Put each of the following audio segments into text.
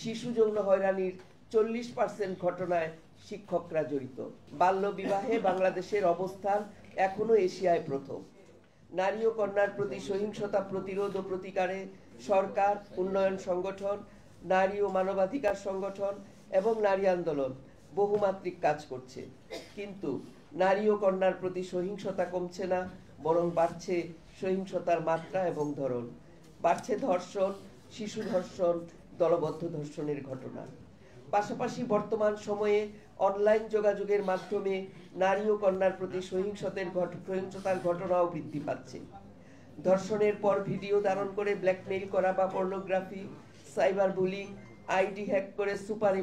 শিশু যৌন হয়রানির 40% ঘটনায় শিক্ষকরা জড়িত। বাল্য বিবাহে বাংলাদেশের অবস্থান এখনো এশিয়ায় প্রথম। নারী ও কন্যার প্রতি সহিংসতা প্রতিরোধ ও প্রতিকারে সরকার, উন্নয়ন সংগঠন, নারী ও মানবাধিকার সংগঠন এবং নারী আন্দোলন বহুমাত্রিক কাজ করছে, কিন্তু নারী ও কন্যার প্রতি সহিংসতা কমছে না, বরং বাড়ছে সহিংসতার মাত্রা এবং ধরন। বাড়ছে ধর্ষণ, শিশু ধর্ষণ, দলবদ্ধ ধর্ষণের ঘটনা। পাশাপাশি বর্তমান সময়ে অনলাইন যোগাযোগের মাধ্যমে নারী ও কন্যার প্রতি সহিংসতার ঘটনাও বৃদ্ধি পাচ্ছে। ধর্ষণের পর ভিডিও ধারণ করে ব্ল্যাকমেইল করা বা pornography, cyber bullying, ID hack করে সুপার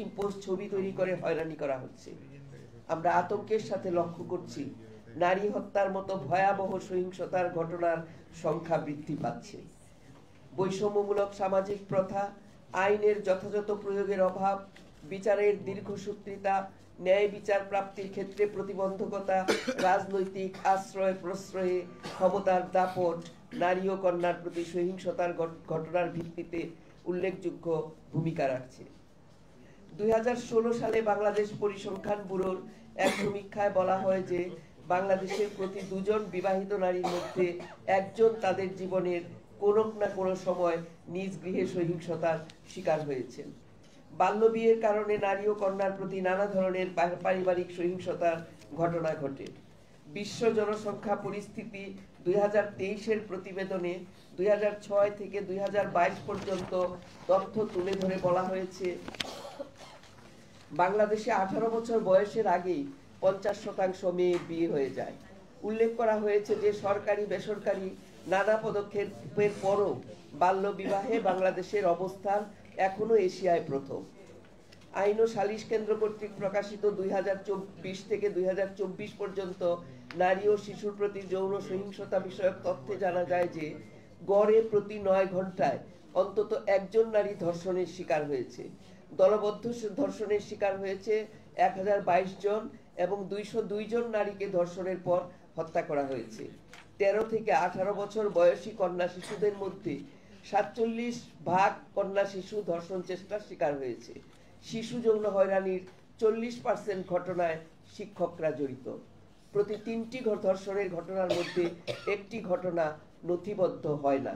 ইম্পোজ ছবি তৈরি করে হয়রানি করা হচ্ছে। আমরা আতঙ্কের সাথে লক্ষ্য করছি নারী হত্যার মতো ভয়াবহ সহিংসতার ঘটনার সংখ্যা বৃদ্ধি পাচ্ছে। বৈষম্যমূলক সামাজিক প্রথা, আইনের যথাযথ প্রয়োগের অভাব, বিচারের দীর্ঘসূত্রিতা, ন্যায় বিচার প্রাপ্তির ক্ষেত্রে প্রতিবন্ধকতা, রাজনৈতিক আশ্রয় প্রশ্রয়ে ক্ষমতার দাপট নারী ও কন্যার প্রতি সহিংসতার ঘটনার ভিত্তিতে উল্লেখযোগ্য ভূমিকা রাখছে। 2016 সালে বাংলাদেশ পরিসংখ্যান ব্যুরোর এক সমীক্ষায় বলা হয় যে বাংলাদেশের প্রতি 2 জন বিবাহিত নারীর মধ্যে 1 জন তাদের জীবনের কোনো না কোনো সময় নিজ গৃহে সহিংসতার শিকার হয়েছেন। বাল্যবিয়ের কারণে নারী ও কন্যার প্রতি নানা ধরনের পারিবারিক সহিংসতার ঘটনা ঘটে। বিশ্ব জনসংখ্যা পরিস্থিতি 2023-এর প্রতিবেদনে 2006 থেকে 2022 পর্যন্ত তথ্য তুলে ধরে বলা হয়েছে, বাংলাদেশে 18 বছর বয়সের আগেই 50% মেয়ের বিয়ে হয়ে যায়। উল্লেখ করা হয়েছে যে সরকারি বেসরকারি নানা পদক্ষেপের পরও বাল্য বিবাহে বাংলাদেশের অবস্থান এখনো এশিয়ায় প্রথম। আইন ও সালিশ কেন্দ্র কর্তৃক প্রকাশিত 2024 থেকে 2024 পর্যন্ত নারী ও শিশুর প্রতি যৌন সহিংসতা বিষয়ক তথ্যে জানা যায় যে গড়ে প্রতি 9 ঘন্টায় অন্তত 1 জন নারী ধর্ষণের শিকার হয়েছে। দলবদ্ধ ধর্ষণের শিকার হয়েছে 1022 জন এবং 202 জন নারীকে ধর্ষণের পর হত্যা করা হয়েছে। 13 থেকে 18 বছর বয়সী কন্যা শিশুদের মধ্যে 47% কন্যা শিশু ধর্ষণ চেষ্টার শিকার হয়েছে। শিশু যৌন হয়রানির 40% ঘটনায় শিক্ষকরা জড়িত। প্রতি 3টি ধর্ষণের ঘটনার মধ্যে 1টি ঘটনা নথিবদ্ধ হয় না।